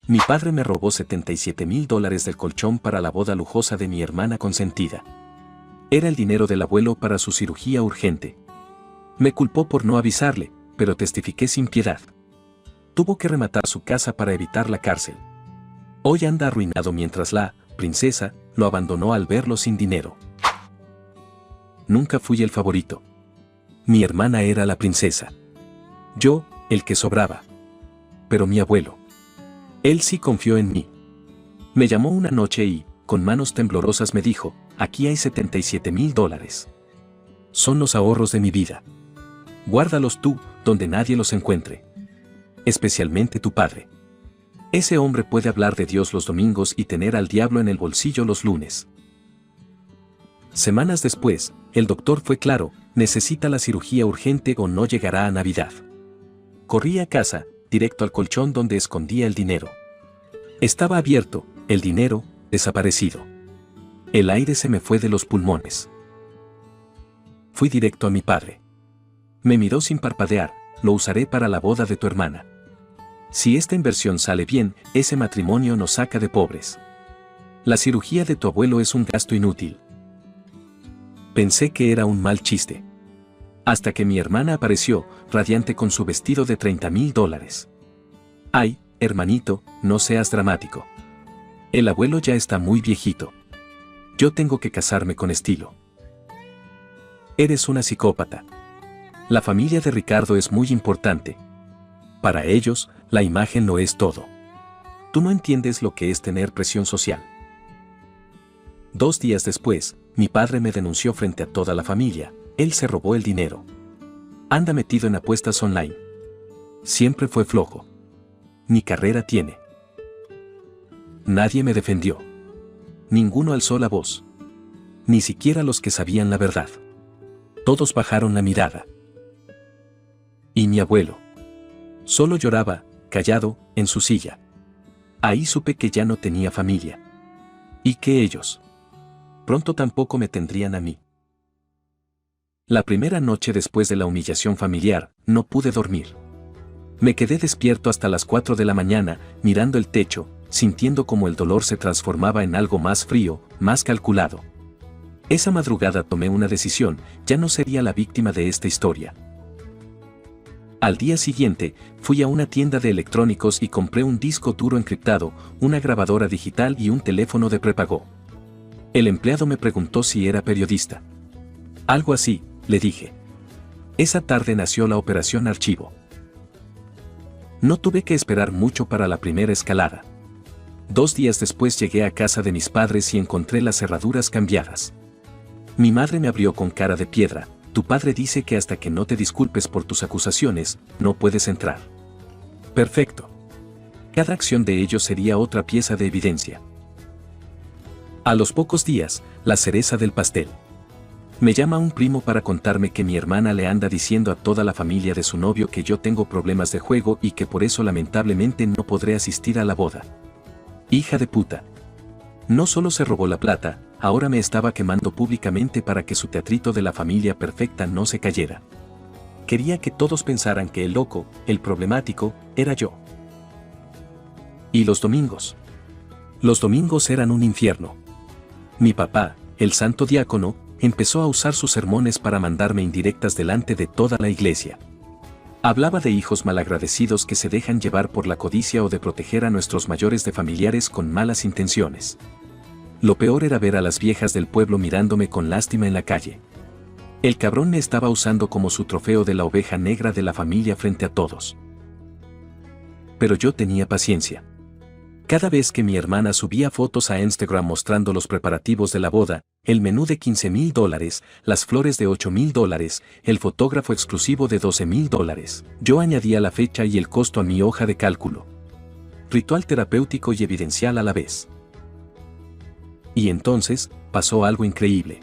Mi padre me robó $77,000 del colchón para la boda lujosa de mi hermana consentida. Era el dinero del abuelo para su cirugía urgente. Me culpó por no avisarle, pero testifiqué sin piedad. Tuvo que rematar su casa para evitar la cárcel. Hoy anda arruinado mientras la princesa lo abandonó al verlo sin dinero. Nunca fui el favorito. Mi hermana era la princesa. Yo, el que sobraba. Pero mi abuelo. Él sí confió en mí. Me llamó una noche y, con manos temblorosas me dijo, aquí hay $77,000. Son los ahorros de mi vida. Guárdalos tú, donde nadie los encuentre. Especialmente tu padre. Ese hombre puede hablar de Dios los domingos y tener al diablo en el bolsillo los lunes. Semanas después, el doctor fue claro, necesita la cirugía urgente o no llegará a Navidad. Corrí a casa, directo al colchón donde escondía el dinero. Estaba abierto, el dinero, desaparecido. El aire se me fue de los pulmones. Fui directo a mi padre. Me miró sin parpadear, lo usaré para la boda de tu hermana. Si esta inversión sale bien, ese matrimonio nos saca de pobres. La cirugía de tu abuelo es un gasto inútil. Pensé que era un mal chiste. Hasta que mi hermana apareció, radiante con su vestido de $30,000. Ay, hermanito, no seas dramático. El abuelo ya está muy viejito. Yo tengo que casarme con estilo. Eres una psicópata. La familia de Ricardo es muy importante. Para ellos, la imagen lo es todo. Tú no entiendes lo que es tener presión social. 2 días después, mi padre me denunció frente a toda la familia. Él se robó el dinero. Anda metido en apuestas online. Siempre fue flojo. Ni carrera tiene. Nadie me defendió. Ninguno alzó la voz. Ni siquiera los que sabían la verdad. Todos bajaron la mirada. Y mi abuelo. Solo lloraba, callado, en su silla. Ahí supe que ya no tenía familia. Y que ellos. Pronto tampoco me tendrían a mí. La primera noche después de la humillación familiar, no pude dormir. Me quedé despierto hasta las 4 de la mañana, mirando el techo, sintiendo como el dolor se transformaba en algo más frío, más calculado. Esa madrugada tomé una decisión, ya no sería la víctima de esta historia. Al día siguiente, fui a una tienda de electrónicos y compré un disco duro encriptado, una grabadora digital y un teléfono de prepago. El empleado me preguntó si era periodista. Algo así, le dije. Esa tarde nació la Operación Archivo. No tuve que esperar mucho para la primera escalada. 2 días después llegué a casa de mis padres y encontré las cerraduras cambiadas. Mi madre me abrió con cara de piedra. Tu padre dice que hasta que no te disculpes por tus acusaciones, no puedes entrar. Perfecto. Cada acción de ellos sería otra pieza de evidencia. A los pocos días, la cereza del pastel. Me llama un primo para contarme que mi hermana le anda diciendo a toda la familia de su novio que yo tengo problemas de juego y que por eso lamentablemente no podré asistir a la boda. Hija de puta. No solo se robó la plata, ahora me estaba quemando públicamente para que su teatrito de la familia perfecta no se cayera. Quería que todos pensaran que el loco, el problemático, era yo. ¿Y los domingos? Los domingos eran un infierno. Mi papá, el santo diácono, empezó a usar sus sermones para mandarme indirectas delante de toda la iglesia. Hablaba de hijos malagradecidos que se dejan llevar por la codicia o de proteger a nuestros mayores de familiares con malas intenciones. Lo peor era ver a las viejas del pueblo mirándome con lástima en la calle. El cabrón me estaba usando como su trofeo de la oveja negra de la familia frente a todos. Pero yo tenía paciencia. Cada vez que mi hermana subía fotos a Instagram mostrando los preparativos de la boda, el menú de $15,000, las flores de $8,000, el fotógrafo exclusivo de $12,000, yo añadía la fecha y el costo a mi hoja de cálculo. Ritual terapéutico y evidencial a la vez. Y entonces, pasó algo increíble.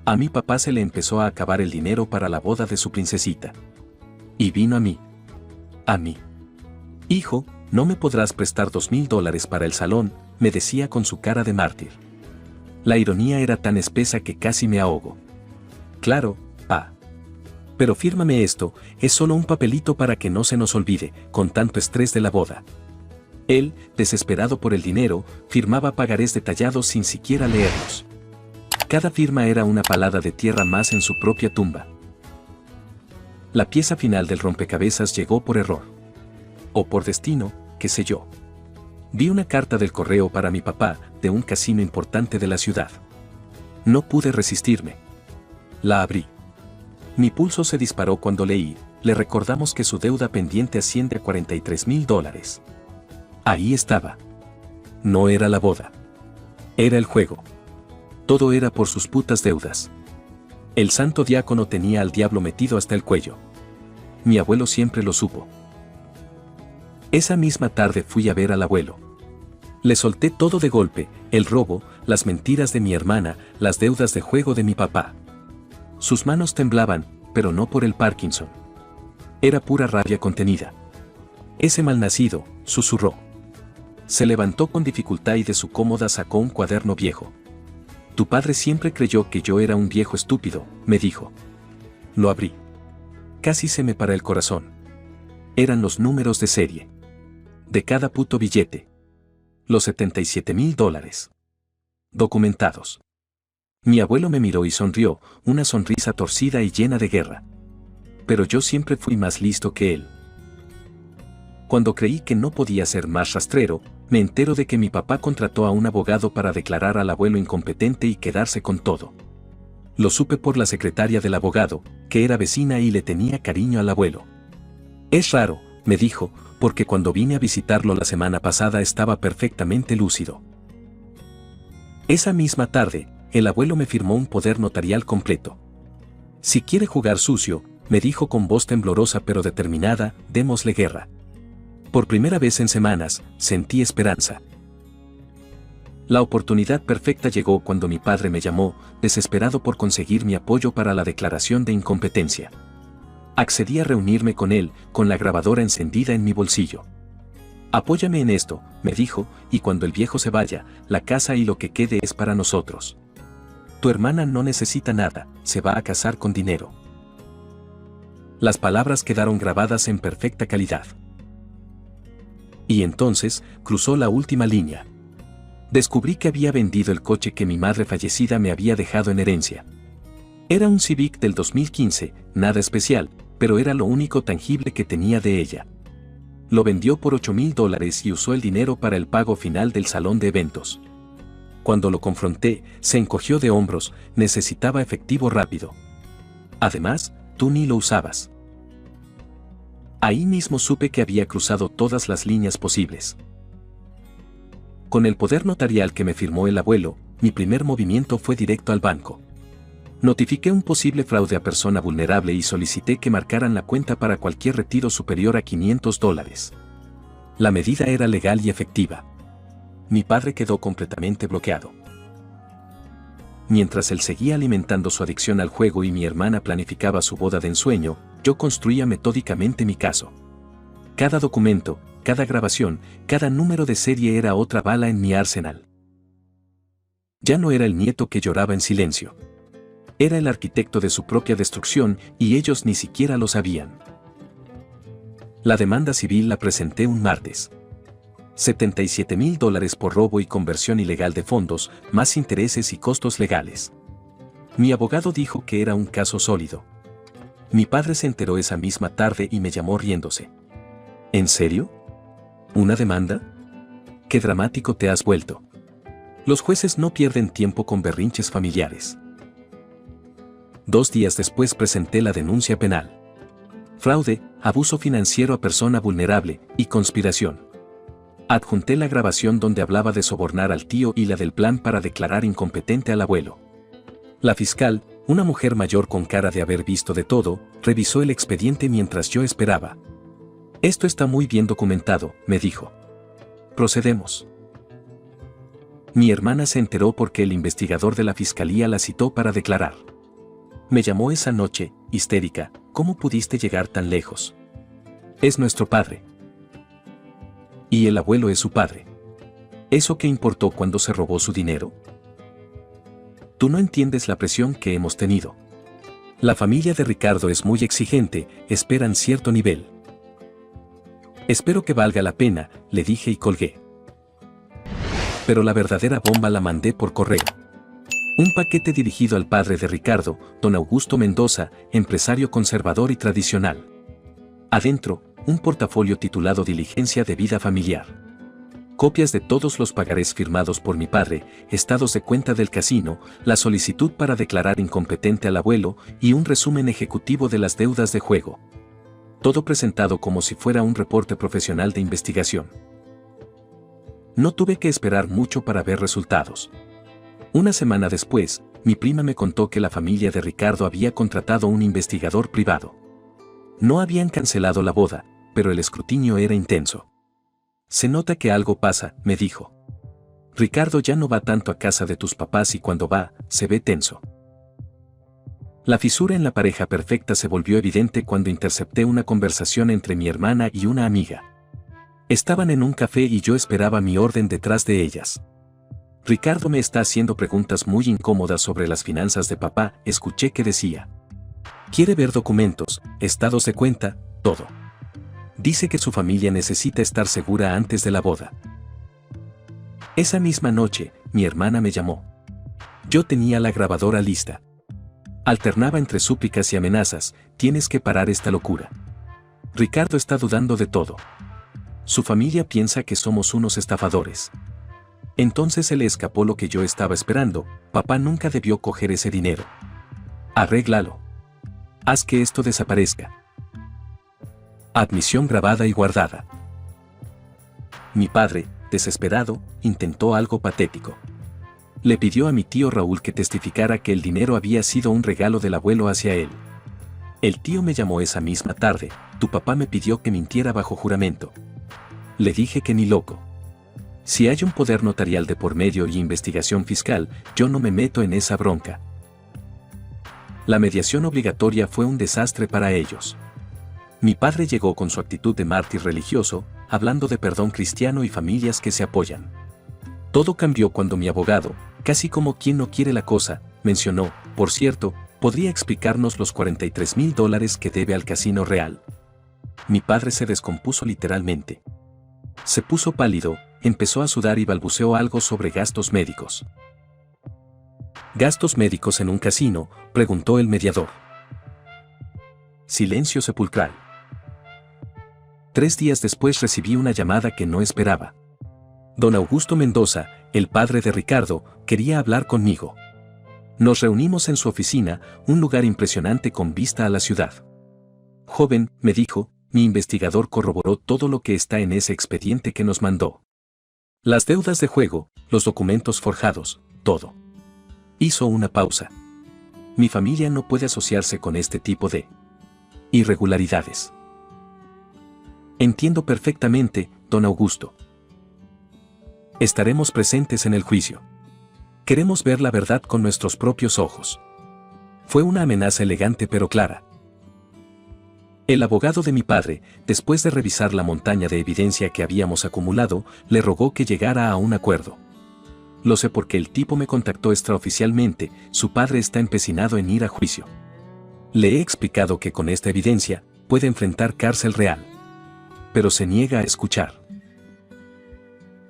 A mi papá se le empezó a acabar el dinero para la boda de su princesita. Y vino a mí. A mí. Hijo, no me podrás prestar $2,000 para el salón, me decía con su cara de mártir. La ironía era tan espesa que casi me ahogo. Claro, pa. Pero fírmame esto, es solo un papelito para que no se nos olvide, con tanto estrés de la boda. Él, desesperado por el dinero, firmaba pagarés detallados sin siquiera leerlos. Cada firma era una palada de tierra más en su propia tumba. La pieza final del rompecabezas llegó por error. O por destino, qué sé yo. Vi una carta del correo para mi papá, de un casino importante de la ciudad. No pude resistirme. La abrí. Mi pulso se disparó cuando leí: le recordamos que su deuda pendiente asciende a $43,000. Ahí estaba. No era la boda. Era el juego. Todo era por sus putas deudas. El santo diácono tenía al diablo metido hasta el cuello. Mi abuelo siempre lo supo. Esa misma tarde fui a ver al abuelo. Le solté todo de golpe: el robo, las mentiras de mi hermana, las deudas de juego de mi papá. Sus manos temblaban, pero no por el Parkinson. Era pura rabia contenida. Ese malnacido, susurró. Se levantó con dificultad y de su cómoda sacó un cuaderno viejo. Tu padre siempre creyó que yo era un viejo estúpido, me dijo. Lo abrí. Casi se me para el corazón. Eran los números de serie. De cada puto billete. Los $77,000. Documentados. Mi abuelo me miró y sonrió, una sonrisa torcida y llena de guerra. Pero yo siempre fui más listo que él. Cuando creí que no podía ser más rastrero, me entero de que mi papá contrató a un abogado para declarar al abuelo incompetente y quedarse con todo. Lo supe por la secretaria del abogado, que era vecina y le tenía cariño al abuelo. Es raro, me dijo, porque cuando vine a visitarlo la semana pasada estaba perfectamente lúcido. Esa misma tarde, el abuelo me firmó un poder notarial completo. Si quiere jugar sucio, me dijo con voz temblorosa pero determinada, démosle guerra. Por primera vez en semanas, sentí esperanza. La oportunidad perfecta llegó cuando mi padre me llamó, desesperado por conseguir mi apoyo para la declaración de incompetencia. Accedí a reunirme con él, con la grabadora encendida en mi bolsillo. Apóyame en esto, me dijo, y cuando el viejo se vaya, la casa y lo que quede es para nosotros. Tu hermana no necesita nada, se va a casar con dinero. Las palabras quedaron grabadas en perfecta calidad. Y entonces, cruzó la última línea. Descubrí que había vendido el coche que mi madre fallecida me había dejado en herencia. Era un Civic del 2015, nada especial, pero era lo único tangible que tenía de ella. Lo vendió por $8,000 y usó el dinero para el pago final del salón de eventos. Cuando lo confronté, se encogió de hombros: necesitaba efectivo rápido. Además, tú ni lo usabas. Ahí mismo supe que había cruzado todas las líneas posibles. Con el poder notarial que me firmó el abuelo, mi primer movimiento fue directo al banco. Notifiqué un posible fraude a persona vulnerable y solicité que marcaran la cuenta para cualquier retiro superior a $500. La medida era legal y efectiva. Mi padre quedó completamente bloqueado. Mientras él seguía alimentando su adicción al juego y mi hermana planificaba su boda de ensueño, yo construía metódicamente mi caso. Cada documento, cada grabación, cada número de serie era otra bala en mi arsenal. Ya no era el nieto que lloraba en silencio. Era el arquitecto de su propia destrucción y ellos ni siquiera lo sabían. La demanda civil la presenté un martes. $77,000 por robo y conversión ilegal de fondos, más intereses y costos legales. Mi abogado dijo que era un caso sólido. Mi padre se enteró esa misma tarde y me llamó riéndose. ¿En serio? ¿Una demanda? ¡Qué dramático te has vuelto! Los jueces no pierden tiempo con berrinches familiares. 2 días después presenté la denuncia penal. Fraude, abuso financiero a persona vulnerable y conspiración. Adjunté la grabación donde hablaba de sobornar al tío y la del plan para declarar incompetente al abuelo. La fiscal, una mujer mayor con cara de haber visto de todo, revisó el expediente mientras yo esperaba. Esto está muy bien documentado, me dijo. Procedemos. Mi hermana se enteró porque el investigador de la fiscalía la citó para declarar. Me llamó esa noche, histérica: ¿cómo pudiste llegar tan lejos? Es nuestro padre. Y el abuelo es su padre. ¿Eso qué importó cuando se robó su dinero? Tú no entiendes la presión que hemos tenido. La familia de Ricardo es muy exigente, esperan cierto nivel. Espero que valga la pena, le dije y colgué. Pero la verdadera bomba la mandé por correo. Un paquete dirigido al padre de Ricardo, don Augusto Mendoza, empresario conservador y tradicional. Adentro, un portafolio titulado Diligencia de Vida Familiar. Copias de todos los pagarés firmados por mi padre, estados de cuenta del casino, la solicitud para declarar incompetente al abuelo y un resumen ejecutivo de las deudas de juego. Todo presentado como si fuera un reporte profesional de investigación. No tuve que esperar mucho para ver resultados. Una semana después, mi prima me contó que la familia de Ricardo había contratado un investigador privado. No habían cancelado la boda, pero el escrutinio era intenso. Se nota que algo pasa, me dijo. Ricardo ya no va tanto a casa de tus papás y cuando va, se ve tenso. La fisura en la pareja perfecta se volvió evidente cuando intercepté una conversación entre mi hermana y una amiga. Estaban en un café y yo esperaba mi orden detrás de ellas. Ricardo me está haciendo preguntas muy incómodas sobre las finanzas de papá, escuché que decía. Quiere ver documentos, estados de cuenta, todo. Dice que su familia necesita estar segura antes de la boda. Esa misma noche, mi hermana me llamó. Yo tenía la grabadora lista. Alternaba entre súplicas y amenazas, tienes que parar esta locura. Ricardo está dudando de todo. Su familia piensa que somos unos estafadores. Entonces se le escapó lo que yo estaba esperando, papá nunca debió coger ese dinero. Arréglalo. Haz que esto desaparezca. Admisión grabada y guardada. Mi padre, desesperado, intentó algo patético. Le pidió a mi tío Raúl que testificara que el dinero había sido un regalo del abuelo hacia él. El tío me llamó esa misma tarde, tu papá me pidió que mintiera bajo juramento. Le dije que ni loco. Si hay un poder notarial de por medio y investigación fiscal, yo no me meto en esa bronca. La mediación obligatoria fue un desastre para ellos. Mi padre llegó con su actitud de mártir religioso, hablando de perdón cristiano y familias que se apoyan. Todo cambió cuando mi abogado, casi como quien no quiere la cosa, mencionó, por cierto, podría explicarnos los $43,000 que debe al Casino Real. Mi padre se descompuso literalmente. Se puso pálido, empezó a sudar y balbuceó algo sobre gastos médicos. ¿Gastos médicos en un casino?, preguntó el mediador. Silencio sepulcral. 3 días después recibí una llamada que no esperaba. Don Augusto Mendoza, el padre de Ricardo, quería hablar conmigo. Nos reunimos en su oficina, un lugar impresionante con vista a la ciudad. Joven, me dijo, mi investigador corroboró todo lo que está en ese expediente que nos mandó. Las deudas de juego, los documentos forjados, todo. Hizo una pausa. Mi familia no puede asociarse con este tipo de irregularidades. Entiendo perfectamente, don Augusto. Estaremos presentes en el juicio. Queremos ver la verdad con nuestros propios ojos. Fue una amenaza elegante pero clara. El abogado de mi padre, después de revisar la montaña de evidencia que habíamos acumulado, le rogó que llegara a un acuerdo. Lo sé porque el tipo me contactó extraoficialmente, su padre está empecinado en ir a juicio. Le he explicado que con esta evidencia, puede enfrentar cárcel real. Pero se niega a escuchar.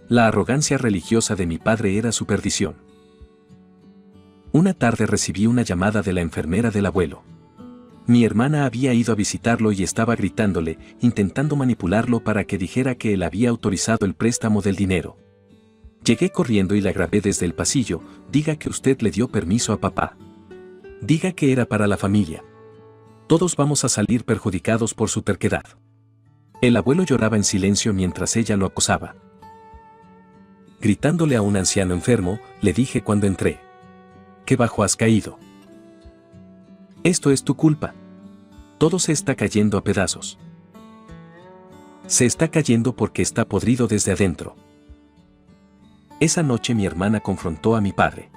La arrogancia religiosa de mi padre era su perdición. Una tarde recibí una llamada de la enfermera del abuelo. Mi hermana había ido a visitarlo y estaba gritándole, intentando manipularlo para que dijera que él había autorizado el préstamo del dinero. Llegué corriendo y la grabé desde el pasillo, diga que usted le dio permiso a papá. Diga que era para la familia. Todos vamos a salir perjudicados por su terquedad. El abuelo lloraba en silencio mientras ella lo acosaba. Gritándole a un anciano enfermo, le dije cuando entré. ¿Qué bajo has caído? Esto es tu culpa. Todo se está cayendo a pedazos. Se está cayendo porque está podrido desde adentro. Esa noche mi hermana confrontó a mi padre.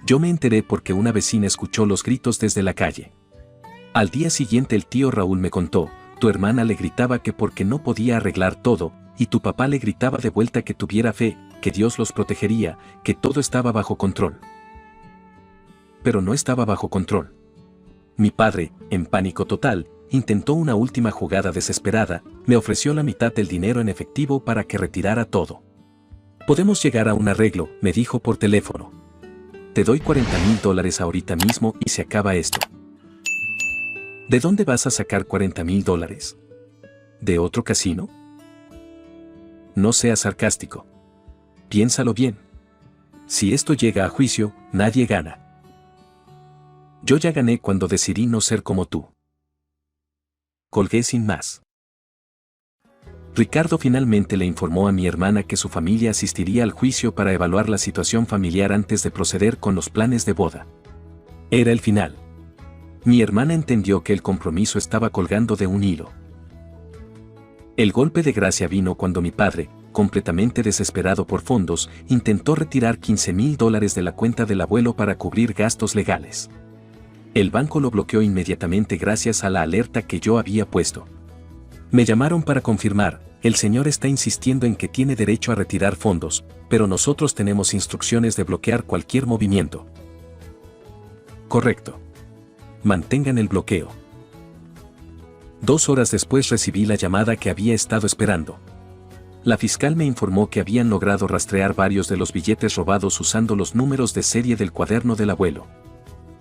Yo me enteré porque una vecina escuchó los gritos desde la calle. Al día siguiente el tío Raúl me contó, tu hermana le gritaba que porque no podía arreglar todo, y tu papá le gritaba de vuelta que tuviera fe, que Dios los protegería, que todo estaba bajo control. Pero no estaba bajo control. Mi padre, en pánico total, intentó una última jugada desesperada, me ofreció la mitad del dinero en efectivo para que retirara todo. Podemos llegar a un arreglo, me dijo por teléfono. Te doy $40,000 ahorita mismo y se acaba esto. ¿De dónde vas a sacar $40,000? ¿De otro casino? No seas sarcástico. Piénsalo bien. Si esto llega a juicio, nadie gana. Yo ya gané cuando decidí no ser como tú. Colgué sin más. Ricardo finalmente le informó a mi hermana que su familia asistiría al juicio para evaluar la situación familiar antes de proceder con los planes de boda. Era el final. Mi hermana entendió que el compromiso estaba colgando de un hilo. El golpe de gracia vino cuando mi padre, completamente desesperado por fondos, intentó retirar $15,000 de la cuenta del abuelo para cubrir gastos legales. El banco lo bloqueó inmediatamente gracias a la alerta que yo había puesto. Me llamaron para confirmar, el señor está insistiendo en que tiene derecho a retirar fondos, pero nosotros tenemos instrucciones de bloquear cualquier movimiento. Correcto. Mantengan el bloqueo. 2 horas después recibí la llamada que había estado esperando. La fiscal me informó que habían logrado rastrear varios de los billetes robados usando los números de serie del cuaderno del abuelo.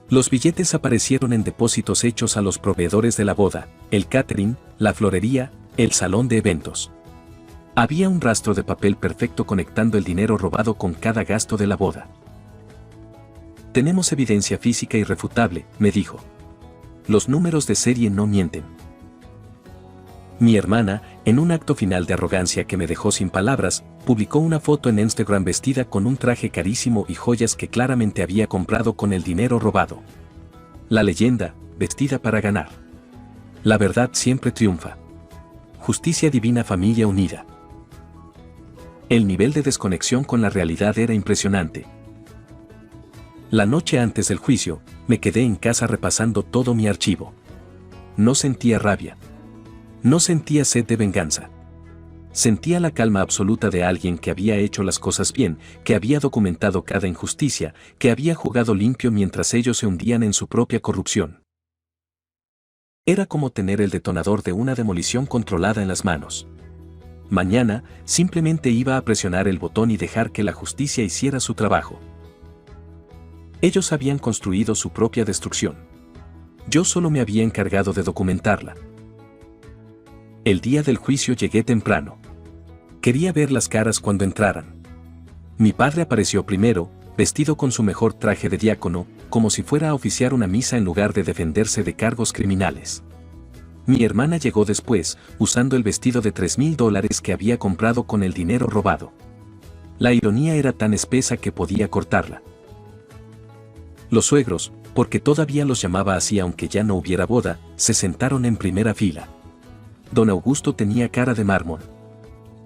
Los billetes aparecieron en depósitos hechos a los proveedores de la boda, el catering, la florería, el salón de eventos. Había un rastro de papel perfecto conectando el dinero robado con cada gasto de la boda. Tenemos evidencia física irrefutable, me dijo. Los números de serie no mienten. Mi hermana, en un acto final de arrogancia que me dejó sin palabras, publicó una foto en Instagram vestida con un traje carísimo y joyas que claramente había comprado con el dinero robado. La leyenda, vestida para ganar. La verdad siempre triunfa. Justicia divina, familia unida. El nivel de desconexión con la realidad era impresionante. La noche antes del juicio, me quedé en casa repasando todo mi archivo. No sentía rabia. No sentía sed de venganza. Sentía la calma absoluta de alguien que había hecho las cosas bien, que había documentado cada injusticia, que había jugado limpio mientras ellos se hundían en su propia corrupción. Era como tener el detonador de una demolición controlada en las manos. Mañana, simplemente iba a presionar el botón y dejar que la justicia hiciera su trabajo. Ellos habían construido su propia destrucción. Yo solo me había encargado de documentarla. El día del juicio llegué temprano. Quería ver las caras cuando entraran. Mi padre apareció primero, vestido con su mejor traje de diácono, como si fuera a oficiar una misa en lugar de defenderse de cargos criminales. Mi hermana llegó después, usando el vestido de $3,000 que había comprado con el dinero robado. La ironía era tan espesa que podía cortarla. Los suegros, porque todavía los llamaba así aunque ya no hubiera boda, se sentaron en primera fila. Don Augusto tenía cara de mármol.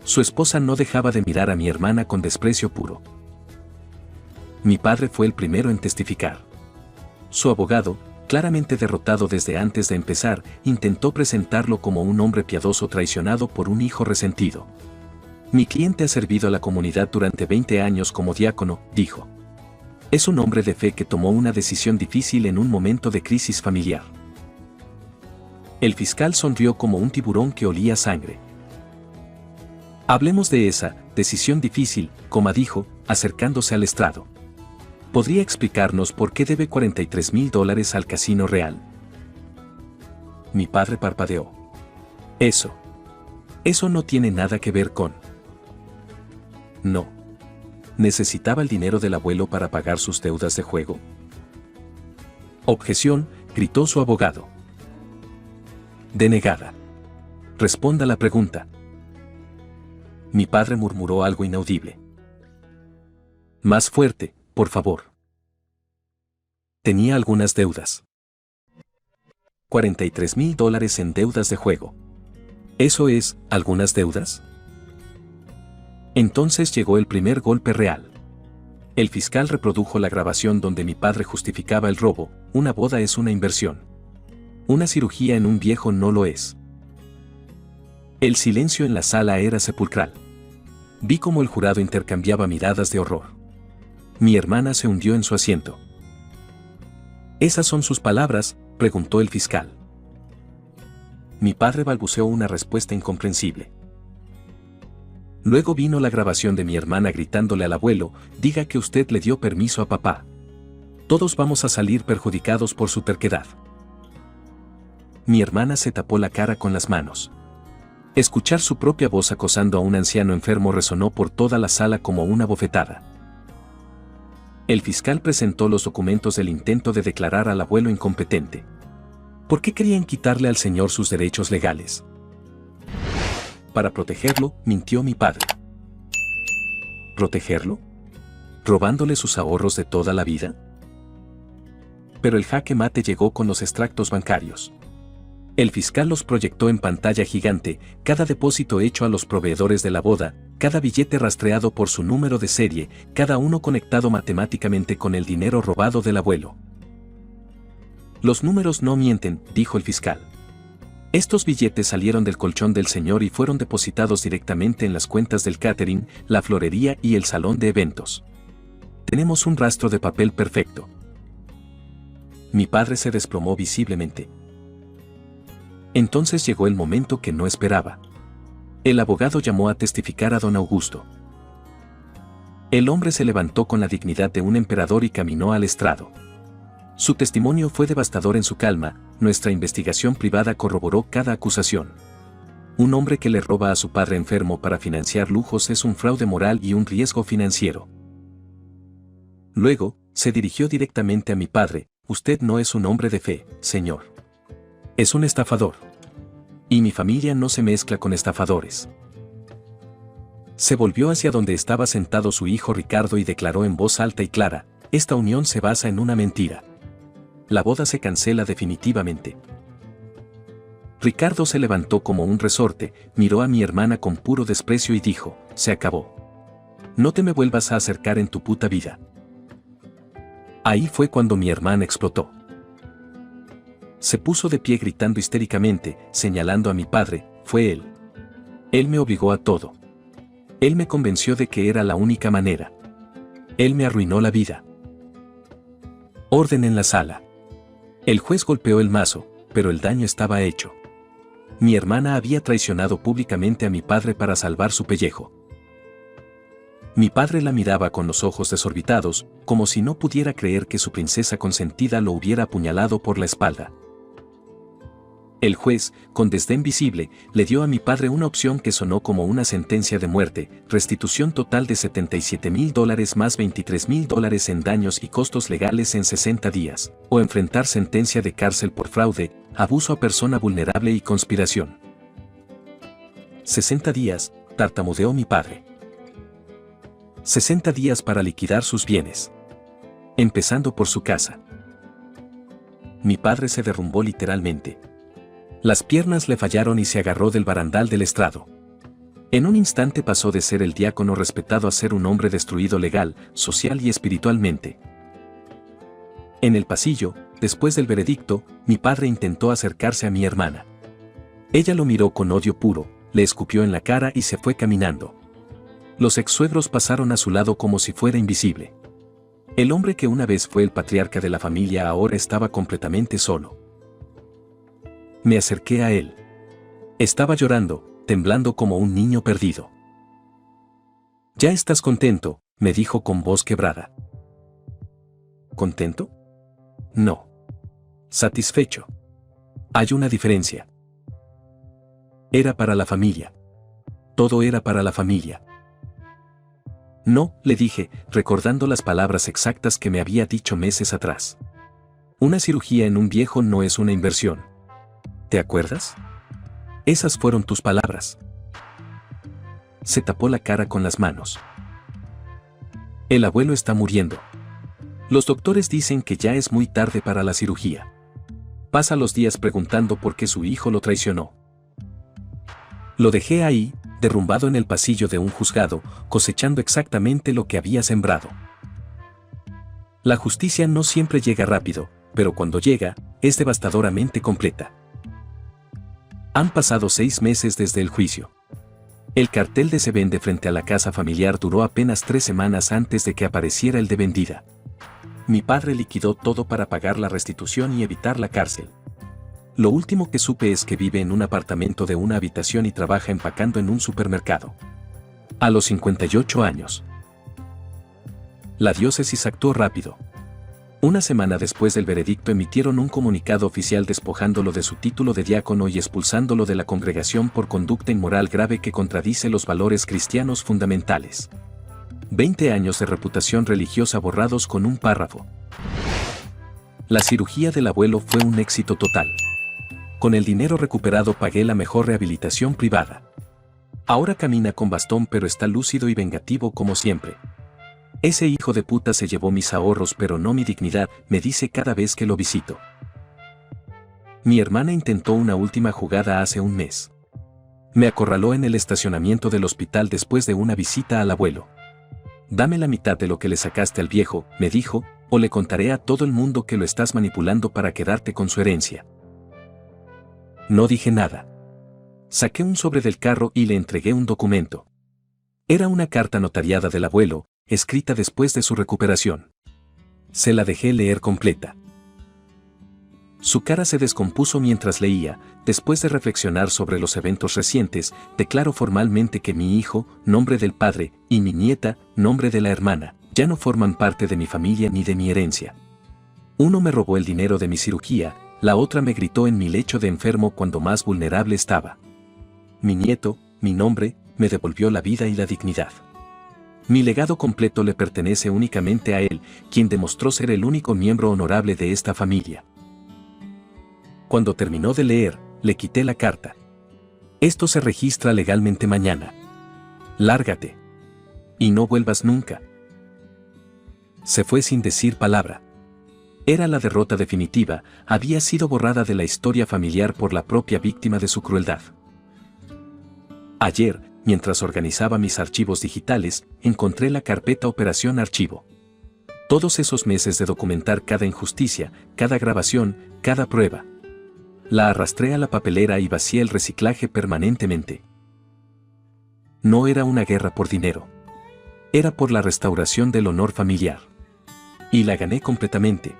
Su esposa no dejaba de mirar a mi hermana con desprecio puro. Mi padre fue el primero en testificar. Su abogado, claramente derrotado desde antes de empezar, intentó presentarlo como un hombre piadoso traicionado por un hijo resentido. Mi cliente ha servido a la comunidad durante 20 años como diácono, dijo. Es un hombre de fe que tomó una decisión difícil en un momento de crisis familiar. El fiscal sonrió como un tiburón que olía sangre. Hablemos de esa decisión difícil, como dijo, acercándose al estrado. ¿Podría explicarnos por qué debe $43,000 al Casino Real? Mi padre parpadeó. Eso no tiene nada que ver con... No. ¿Necesitaba el dinero del abuelo para pagar sus deudas de juego? Objeción, gritó su abogado. Denegada. Responda la pregunta. Mi padre murmuró algo inaudible. Más fuerte, por favor. Tenía algunas deudas. $43,000 en deudas de juego. ¿Eso es, algunas deudas? Entonces llegó el primer golpe real. El fiscal reprodujo la grabación donde mi padre justificaba el robo. Una boda es una inversión. Una cirugía en un viejo no lo es. El silencio en la sala era sepulcral. Vi cómo el jurado intercambiaba miradas de horror. Mi hermana se hundió en su asiento. ¿Esas son sus palabras?, preguntó el fiscal. Mi padre balbuceó una respuesta incomprensible. Luego vino la grabación de mi hermana gritándole al abuelo, diga que usted le dio permiso a papá. Todos vamos a salir perjudicados por su terquedad. Mi hermana se tapó la cara con las manos. Escuchar su propia voz acosando a un anciano enfermo resonó por toda la sala como una bofetada. El fiscal presentó los documentos del intento de declarar al abuelo incompetente. ¿Por qué querían quitarle al señor sus derechos legales? Para protegerlo, mintió mi padre. ¿Protegerlo? ¿Robándole sus ahorros de toda la vida? Pero el jaque mate llegó con los extractos bancarios. El fiscal los proyectó en pantalla gigante, cada depósito hecho a los proveedores de la boda, cada billete rastreado por su número de serie, cada uno conectado matemáticamente con el dinero robado del abuelo. Los números no mienten, dijo el fiscal. Estos billetes salieron del colchón del señor y fueron depositados directamente en las cuentas del catering, la florería y el salón de eventos. Tenemos un rastro de papel perfecto. Mi padre se desplomó visiblemente. Entonces llegó el momento que no esperaba. El abogado llamó a testificar a don Augusto. El hombre se levantó con la dignidad de un emperador y caminó al estrado. Su testimonio fue devastador en su calma, nuestra investigación privada corroboró cada acusación. Un hombre que le roba a su padre enfermo para financiar lujos es un fraude moral y un riesgo financiero. Luego, se dirigió directamente a mi padre, usted no es un hombre de fe, señor. Es un estafador. Y mi familia no se mezcla con estafadores. Se volvió hacia donde estaba sentado su hijo Ricardo y declaró en voz alta y clara, esta unión se basa en una mentira. La boda se cancela definitivamente. Ricardo se levantó como un resorte, miró a mi hermana con puro desprecio y dijo, se acabó. No te me vuelvas a acercar en tu puta vida. Ahí fue cuando mi hermana explotó. Se puso de pie gritando histéricamente, señalando a mi padre, fue él. Él me obligó a todo. Él me convenció de que era la única manera. Él me arruinó la vida. Orden en la sala. El juez golpeó el mazo, pero el daño estaba hecho. Mi hermana había traicionado públicamente a mi padre para salvar su pellejo. Mi padre la miraba con los ojos desorbitados, como si no pudiera creer que su princesa consentida lo hubiera apuñalado por la espalda. El juez, con desdén visible, le dio a mi padre una opción que sonó como una sentencia de muerte, restitución total de $77,000 más $23,000 en daños y costos legales en 60 días, o enfrentar sentencia de cárcel por fraude, abuso a persona vulnerable y conspiración. 60 días, tartamudeó mi padre. 60 días para liquidar sus bienes. Empezando por su casa. Mi padre se derrumbó literalmente. Las piernas le fallaron y se agarró del barandal del estrado. En un instante pasó de ser el diácono respetado a ser un hombre destruido legal, social y espiritualmente. En el pasillo, después del veredicto, mi padre intentó acercarse a mi hermana. Ella lo miró con odio puro, le escupió en la cara y se fue caminando. Los ex-suegros pasaron a su lado como si fuera invisible. El hombre que una vez fue el patriarca de la familia ahora estaba completamente solo. Me acerqué a él. Estaba llorando, temblando como un niño perdido. ¿Ya estás contento?, me dijo con voz quebrada. ¿Contento? No. Satisfecho. Hay una diferencia. Era para la familia. Todo era para la familia. No, le dije, recordando las palabras exactas que me había dicho meses atrás. Una cirugía en un viejo no es una inversión. ¿Te acuerdas? Esas fueron tus palabras. Se tapó la cara con las manos. El abuelo está muriendo. Los doctores dicen que ya es muy tarde para la cirugía. Pasa los días preguntando por qué su hijo lo traicionó. Lo dejé ahí, derrumbado en el pasillo de un juzgado, cosechando exactamente lo que había sembrado. La justicia no siempre llega rápido, pero cuando llega, es devastadoramente completa. Han pasado 6 meses desde el juicio. El cartel de Se Vende frente a la casa familiar duró apenas 3 semanas antes de que apareciera el de vendida. Mi padre liquidó todo para pagar la restitución y evitar la cárcel. Lo último que supe es que vive en un apartamento de una habitación y trabaja empacando en un supermercado. A los 58 años. La diócesis actuó rápido. Una semana después del veredicto emitieron un comunicado oficial despojándolo de su título de diácono y expulsándolo de la congregación por conducta inmoral grave que contradice los valores cristianos fundamentales. 20 años de reputación religiosa borrados con un párrafo. La cirugía del abuelo fue un éxito total. Con el dinero recuperado pagué la mejor rehabilitación privada. Ahora camina con bastón pero está lúcido y vengativo como siempre. Ese hijo de puta se llevó mis ahorros pero no mi dignidad, me dice cada vez que lo visito. Mi hermana intentó una última jugada hace un mes. Me acorraló en el estacionamiento del hospital después de una visita al abuelo. Dame la mitad de lo que le sacaste al viejo, me dijo, o le contaré a todo el mundo que lo estás manipulando para quedarte con su herencia. No dije nada. Saqué un sobre del carro y le entregué un documento. Era una carta notariada del abuelo, escrita después de su recuperación. Se la dejé leer completa. Su cara se descompuso mientras leía. Después de reflexionar sobre los eventos recientes, declaro formalmente que mi hijo, nombre del padre, y mi nieta, nombre de la hermana, ya no forman parte de mi familia ni de mi herencia. Uno me robó el dinero de mi cirugía, la otra me gritó en mi lecho de enfermo cuando más vulnerable estaba. Mi nieto, mi nombre, me devolvió la vida y la dignidad. Mi legado completo le pertenece únicamente a él, quien demostró ser el único miembro honorable de esta familia. Cuando terminó de leer, le quité la carta. Esto se registra legalmente mañana. Lárgate. Y no vuelvas nunca. Se fue sin decir palabra. Era la derrota definitiva, había sido borrada de la historia familiar por la propia víctima de su crueldad. Ayer, mientras organizaba mis archivos digitales, encontré la carpeta Operación Archivo. Todos esos meses de documentar cada injusticia, cada grabación, cada prueba. La arrastré a la papelera y vacié el reciclaje permanentemente. No era una guerra por dinero. Era por la restauración del honor familiar. Y la gané completamente.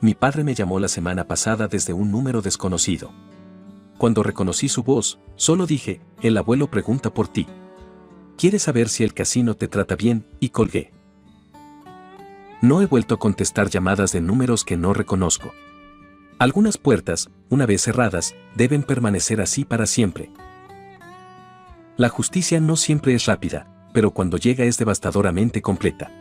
Mi padre me llamó la semana pasada desde un número desconocido. Cuando reconocí su voz, solo dije, el abuelo pregunta por ti. ¿Quieres saber si el casino te trata bien? Y colgué. No he vuelto a contestar llamadas de números que no reconozco. Algunas puertas, una vez cerradas, deben permanecer así para siempre. La justicia no siempre es rápida, pero cuando llega es devastadoramente completa.